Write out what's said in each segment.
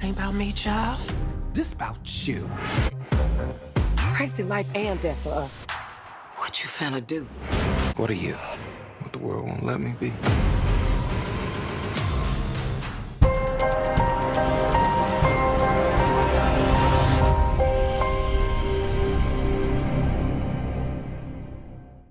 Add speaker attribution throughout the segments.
Speaker 1: ain't about me, child. This about you.
Speaker 2: Crazy life and death for us. What you finna do?
Speaker 1: What are you? What the world won't let me be.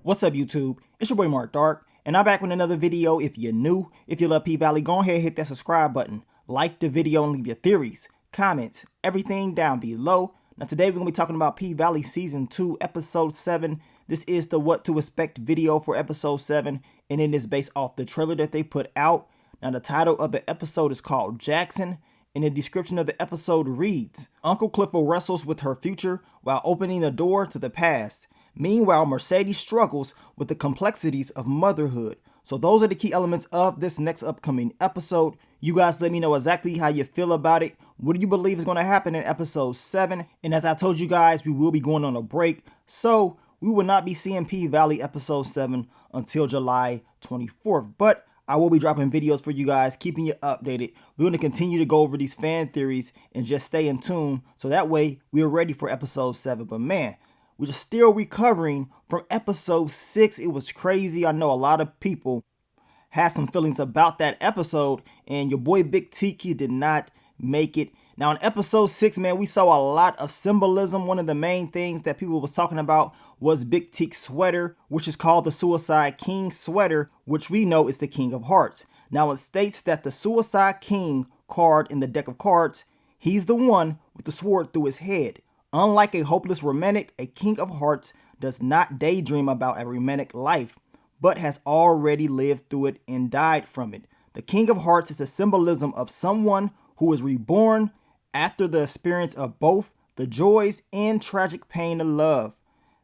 Speaker 3: What's up, YouTube? It's your boy Mark Dark, and I'm back with another video. If you're new, if you love P-Valley, go ahead and hit that subscribe button. Like the video and leave your theories, comments, everything down below. Now today we're going to be talking about P-Valley Season 2, Episode 7. This is the What to Expect video for Episode 7, and it is based off the trailer that they put out. Now the title of the episode is called Jackson, and the description of the episode reads, Uncle Clifford wrestles with her future while opening a door to the past. Meanwhile, Mercedes struggles with the complexities of motherhood. So those are the key elements of this next upcoming episode. You guys let me know exactly how you feel about it. What do you believe is going to happen in episode 7? And as I told you guys, we will be going on a break. So we will not be seeing P-Valley episode 7 until July 24th. But I will be dropping videos for you guys, keeping you updated. We're going to continue to go over these fan theories and just stay in tune. So that way we're ready for episode 7. But man, we're still recovering from episode 6. It was crazy. I know a lot of people had some feelings about that episode, and your boy Big Tiki did not make it. Now in episode 6, man, we saw a lot of symbolism. One of the main things that people was talking about was Big Tik's sweater, which is called the Suicide King sweater, which we know is the King of Hearts. Now it states that the Suicide King card in the deck of cards, he's the one with the sword through his head. Unlike a hopeless romantic, a King of Hearts does not daydream about a romantic life, but has already lived through it and died from it. The King of Hearts is a symbolism of someone who is reborn after the experience of both the joys and tragic pain of love.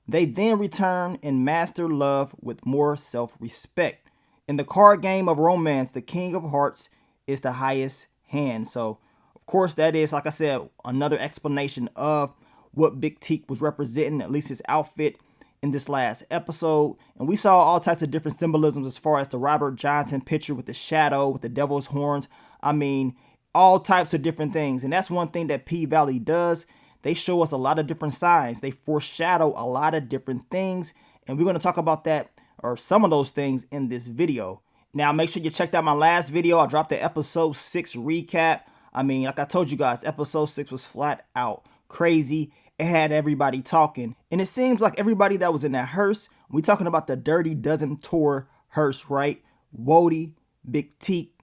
Speaker 3: They then return and master love with more self-respect. In the card game of romance, the King of Hearts is the highest hand. So, of course, that is, like I said, another explanation of what Big Teak was representing, at least his outfit in this last episode. And we saw all types of different symbolisms as far as the Robert Johnson picture with the shadow, with the devil's horns. I mean, all types of different things. And that's one thing that P-Valley does. They show us a lot of different signs. They foreshadow a lot of different things. And we're going to talk about that, or some of those things, in this video. Now, make sure you checked out my last video. I dropped the episode 6 recap. I mean, like I told you guys, episode 6 was flat out crazy. It had everybody talking, and it seems like everybody that was in that hearse, we talking about the Dirty Dozen tour hearse, right? Wody, Big Teak,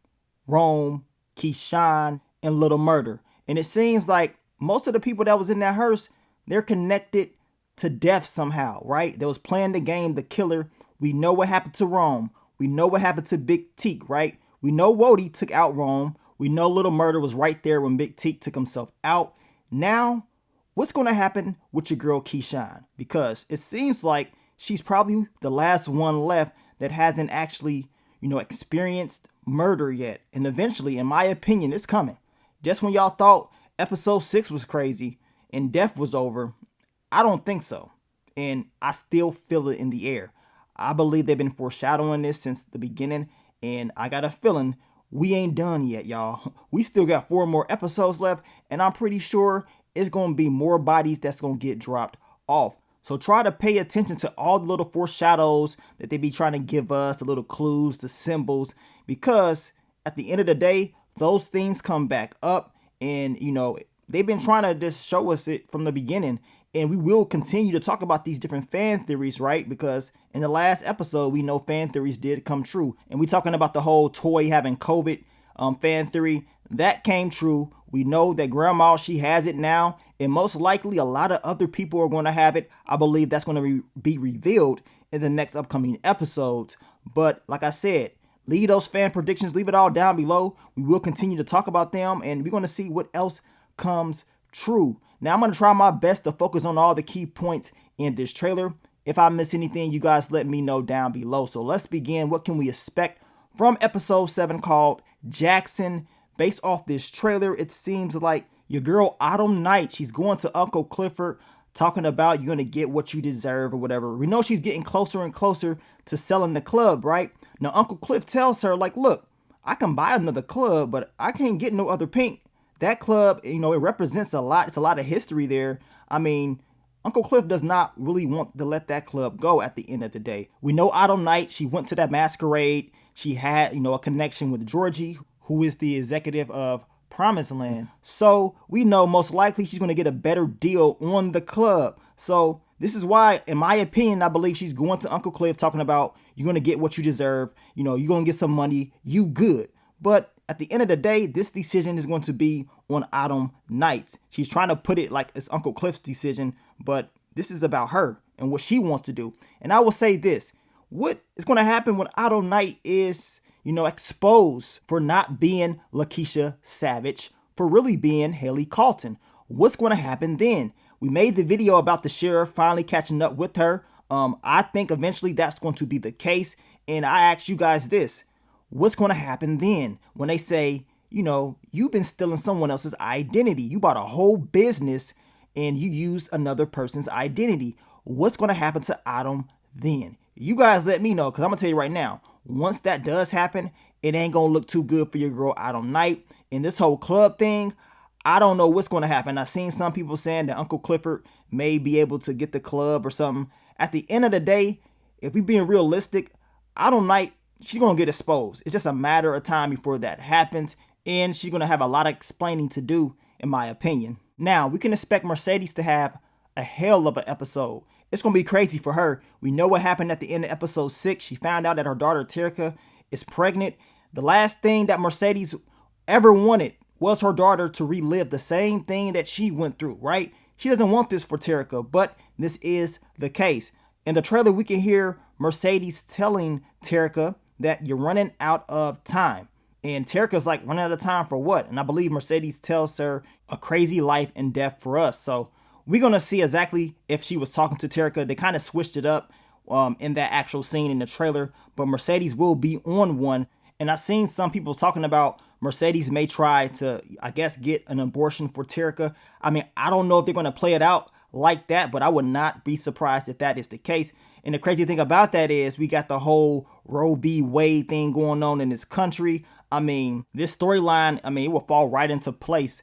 Speaker 3: Rome, Keyshawn, and Little Murder. And it seems like most of the people that was in that hearse, they're connected to death somehow, right? They was playing the game, the killer. We know what happened to Rome. We know what happened to Big Teak, right? We know Wody took out Rome. We know Little Murder was right there when Big Teak took himself out. Now, what's going to happen with your girl Keyshawn? Because it seems like she's probably the last one left that hasn't actually, experienced murder yet. And eventually, in my opinion, it's coming. Just when y'all thought episode 6 was crazy and death was over, I don't think so. And I still feel it in the air. I believe they've been foreshadowing this since the beginning. And I got a feeling we ain't done yet, y'all. We still got 4 more episodes left. And I'm pretty sure it's going to be more bodies that's going to get dropped off. So try to pay attention to all the little foreshadows that they be trying to give us, the little clues, the symbols, because at the end of the day, those things come back up. And, they've been trying to just show us it from the beginning. And we will continue to talk about these different fan theories, right? Because in the last episode, we know fan theories did come true. And we talking about the whole toy having COVID fan theory. That came true. We know that grandma, she has it now, and most likely a lot of other people are going to have it. I believe that's going to be revealed in the next upcoming episodes. But like I said, leave those fan predictions, leave it all down below. We will continue to talk about them, and we're going to see what else comes true. Now, I'm going to try my best to focus on all the key points in this trailer. If I miss anything, you guys let me know down below. So let's begin. What can we expect from episode 7 called Jackson? Based off this trailer, it seems like your girl Autumn Night, she's going to Uncle Clifford talking about you're going to get what you deserve or whatever. We know she's getting closer and closer to selling the club, right? Now, Uncle Cliff tells her, like, look, I can buy another club, but I can't get no other pink that club, you know, it represents a lot. It's a lot of history there. I mean, Uncle Cliff does not really want to let that club go at the end of the day. We know Autumn Night, she went to that masquerade. She had, you know, a connection with Georgie, who is the executive of Promised Land. So we know most likely she's going to get a better deal on the club. So this is why, in my opinion, I believe she's going to Uncle Cliff talking about, you're going to get what you deserve. You know, you're going to get some money. You good. But at the end of the day, this decision is going to be on Autumn Night. She's trying to put it like it's Uncle Cliff's decision, but this is about her and what she wants to do. And I will say this, what is going to happen when Autumn Night is, you know, exposed for not being Lakeisha Savage, for really being Haley Carlton? What's going to happen then? We made the video about the sheriff finally catching up with her. I think eventually that's going to be the case. And I ask you guys this, what's going to happen then when they say, you know, you've been stealing someone else's identity. You bought a whole business and you used another person's identity. What's going to happen to Autumn then? You guys let me know, because I'm going to tell you right now, once that does happen, it ain't going to look too good for your girl Autumn Night. And this whole club thing, I don't know what's going to happen. I've seen some people saying that Uncle Clifford may be able to get the club or something. At the end of the day, if we're being realistic, Autumn Night, she's going to get exposed. It's just a matter of time before that happens. And she's going to have a lot of explaining to do, in my opinion. Now, we can expect Mercedes to have a hell of an episode. It's going to be crazy for her. We know what happened at the end of episode 6. She found out that her daughter, Terica, is pregnant. The last thing that Mercedes ever wanted was her daughter to relive the same thing that she went through, right? She doesn't want this for Terica, but this is the case. In the trailer, we can hear Mercedes telling Terica that you're running out of time. And Terica's like, running out of time for what? And I believe Mercedes tells her a crazy life and death for us. So we're going to see exactly if she was talking to Terica. They kind of switched it up in that actual scene in the trailer. But Mercedes will be on one. And I've seen some people talking about Mercedes may try to, I guess, get an abortion for Terica. I mean, I don't know if they're going to play it out like that, but I would not be surprised if that is the case. And the crazy thing about that is we got the whole Roe v. Wade thing going on in this country. I mean, this storyline, I mean, it will fall right into place,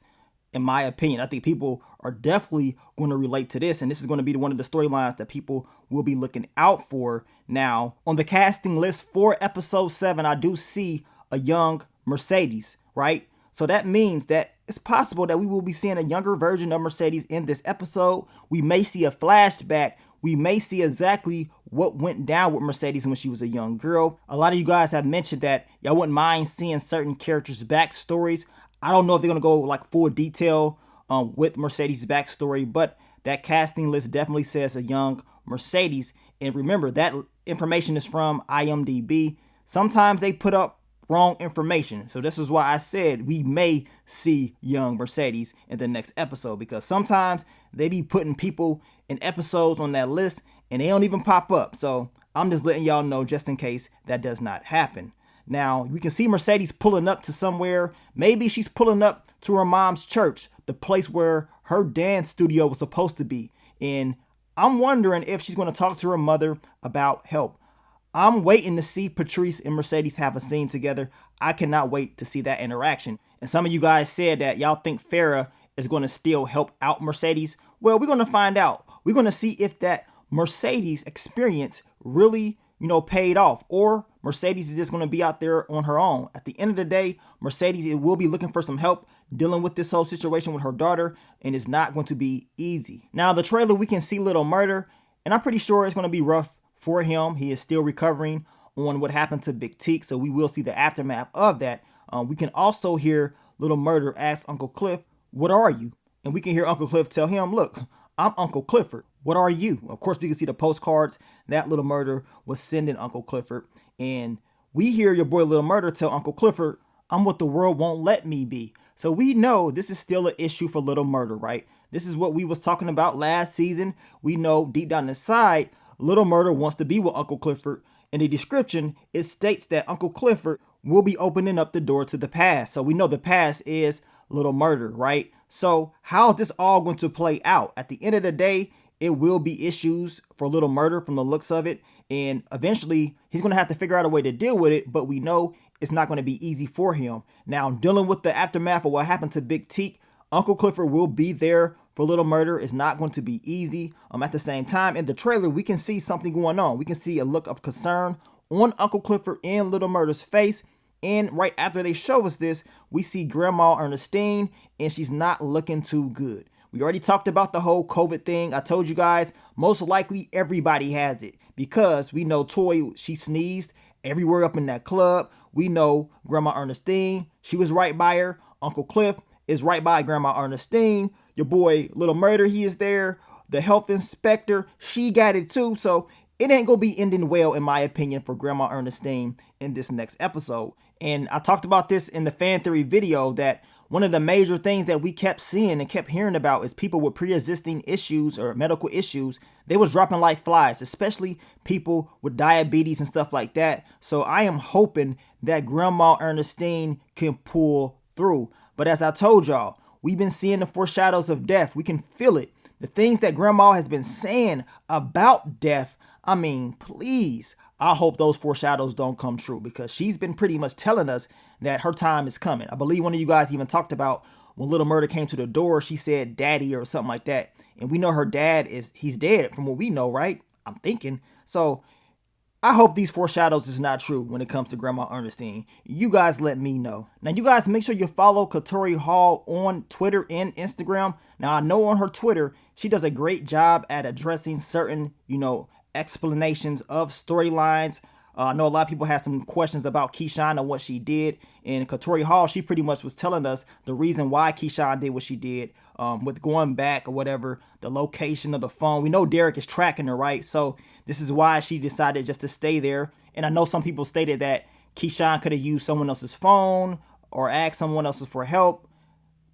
Speaker 3: in my opinion. I think people are definitely going to relate to this, and this is going to be one of the storylines that people will be looking out for. Now, on the casting list for episode 7, I do see a young Mercedes, right? So that means that it's possible that we will be seeing a younger version of Mercedes in this episode. We may see a flashback. We may see exactly what went down with Mercedes when she was a young girl. A lot of you guys have mentioned that y'all wouldn't mind seeing certain characters' backstories. I don't know if they're going to go like full detail with Mercedes' backstory, but that casting list definitely says a young Mercedes. And remember, that information is from IMDb. Sometimes they put up wrong information. So this is why I said we may see young Mercedes in the next episode, because sometimes they be putting people in episodes on that list and they don't even pop up. So I'm just letting y'all know just in case that does not happen. Now, we can see Mercedes pulling up to somewhere. Maybe she's pulling up to her mom's church, the place where her dance studio was supposed to be. And I'm wondering if she's going to talk to her mother about help. I'm waiting to see Patrice and Mercedes have a scene together. I cannot wait to see that interaction. And some of you guys said that y'all think Farrah is going to still help out Mercedes. Well, we're going to find out. We're going to see if that Mercedes experience really, paid off, or Mercedes is just going to be out there on her own. At the end of the day, Mercedes will be looking for some help dealing with this whole situation with her daughter, and it's not going to be easy. Now, the trailer, we can see Little Murder, and I'm pretty sure it's going to be rough for him. He is still recovering on what happened to Big Teak, so we will see the aftermath of that. We can also hear Little Murder ask Uncle Cliff, "What are you?" And we can hear Uncle Cliff tell him, "Look, I'm Uncle Clifford. What are you?" Of course, we can see the postcards that Little Murder was sending Uncle Clifford. And we hear your boy Little Murder tell Uncle Clifford, "I'm what the world won't let me be." So we know this is still an issue for Little Murder, right? This is what we was talking about last season. We know deep down inside, Little Murder wants to be with Uncle Clifford. In the description, it states that Uncle Clifford will be opening up the door to the past. So we know the past is Little Murder, right? So how is this all going to play out? At the end of the day, it will be issues for Little Murder from the looks of it. And eventually, he's going to have to figure out a way to deal with it. But we know it's not going to be easy for him. Now, dealing with the aftermath of what happened to Big Teak, Uncle Clifford will be there for Little Murder. It's not going to be easy. At the same time, in the trailer, we can see something going on. We can see a look of concern on Uncle Clifford and Little Murder's face. And right after they show us this, we see Grandma Ernestine, and she's not looking too good. We already talked about the whole COVID thing. I told you guys, most likely everybody has it because we know Toy, she sneezed everywhere up in that club. We know Grandma Ernestine, she was right by her. Uncle Cliff is right by Grandma Ernestine. Your boy Little Murder, he is there. The health inspector, she got it too. So it ain't gonna be ending well, in my opinion, for Grandma Ernestine in this next episode. And I talked about this in the fan theory video that one of the major things that we kept seeing and kept hearing about is people with pre-existing issues or medical issues. They was dropping like flies, especially people with diabetes and stuff like that. So I am hoping that Grandma Ernestine can pull through. But as I told y'all, we've been seeing the foreshadows of death. We can feel it. The things that Grandma has been saying about death, I mean, please, I hope those foreshadows don't come true because she's been pretty much telling us that her time is coming. I believe one of you guys even talked about when Little Murder came to the door, she said daddy or something like that. And we know her dad he's dead from what we know, right? I'm thinking. So I hope these foreshadows is not true when it comes to Grandma Ernestine. You guys let me know. Now, you guys make sure you follow Katori Hall on Twitter and Instagram. Now, I know on her Twitter, she does a great job at addressing certain, explanations of storylines. I know a lot of people had some questions about Keyshawn and what she did. And Katori Hall, she pretty much was telling us the reason why Keyshawn did what she did with going back or whatever, the location of the phone. We know Derek is tracking her, right? So this is why she decided just to stay there. And I know some people stated that Keyshawn could have used someone else's phone or asked someone else for help.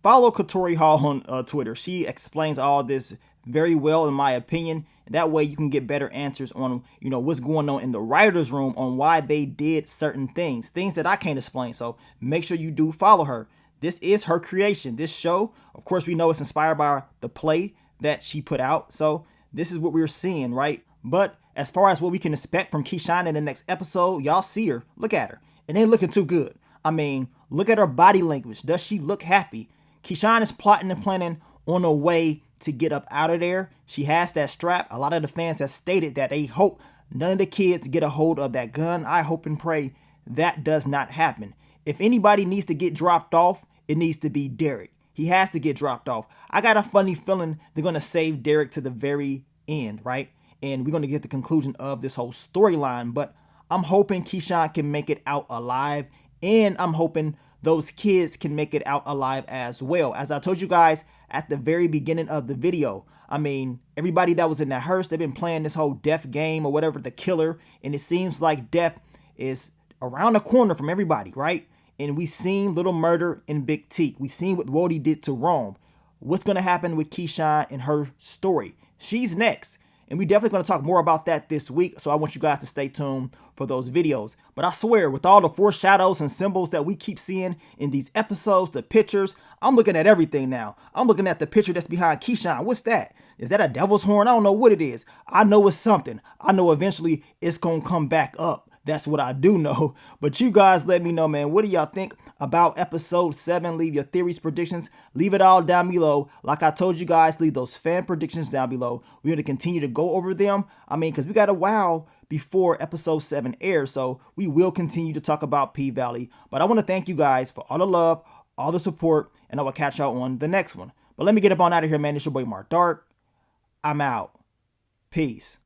Speaker 3: Follow Katori Hall on Twitter. She explains all this very well, in my opinion. That way you can get better answers on, what's going on in the writer's room on why they did certain things that I can't explain. So make sure you do follow her. This is her creation. This show, of course, we know it's inspired by the play that she put out. So this is what we're seeing, right? But as far as what we can expect from Keyshawn in the next episode, y'all see her. Look at her. It ain't looking too good. I mean, look at her body language. Does she look happy? Keyshawn is plotting and planning on a way to get up out of there. She has that strap. A lot of the fans have stated that they hope none of the kids get a hold of that gun. I hope and pray that does not happen. If anybody needs to get dropped off, it needs to be Derek. He has to get dropped off. I got a funny feeling they're going to save Derek to the very end, right? And we're going to get the conclusion of this whole storyline. But I'm hoping Keyshawn can make it out alive. And I'm hoping those kids can make it out alive as well. As I told you guys at the very beginning of the video, I mean, everybody that was in that hearse, they've been playing this whole death game or whatever, the killer. And it seems like death is around the corner from everybody, right? And we seen Little Murder and Big Teak. We seen what Wody did to Rome. What's going to happen with Keyshawn and her story? She's next. And we definitely going to talk more about that this week. So I want you guys to stay tuned for those videos. But I swear, with all the foreshadows and symbols that we keep seeing in these episodes, the pictures, I'm looking at everything now. I'm looking at the picture that's behind Keyshawn. What's that? Is that a devil's horn? I don't know what it is. I know it's something. I know eventually it's going to come back up. That's what I do know. But you guys let me know, man. What do y'all think about episode 7? Leave your theories, predictions. Leave it all down below. Like I told you guys, leave those fan predictions down below. We're going to continue to go over them. I mean, because we got a while before episode 7 airs. So we will continue to talk about P-Valley. But I want to thank you guys for all the love, all the support, and I will catch y'all on the next one. But let me get up on out of here, man. It's your boy Mark Dark. I'm out. Peace.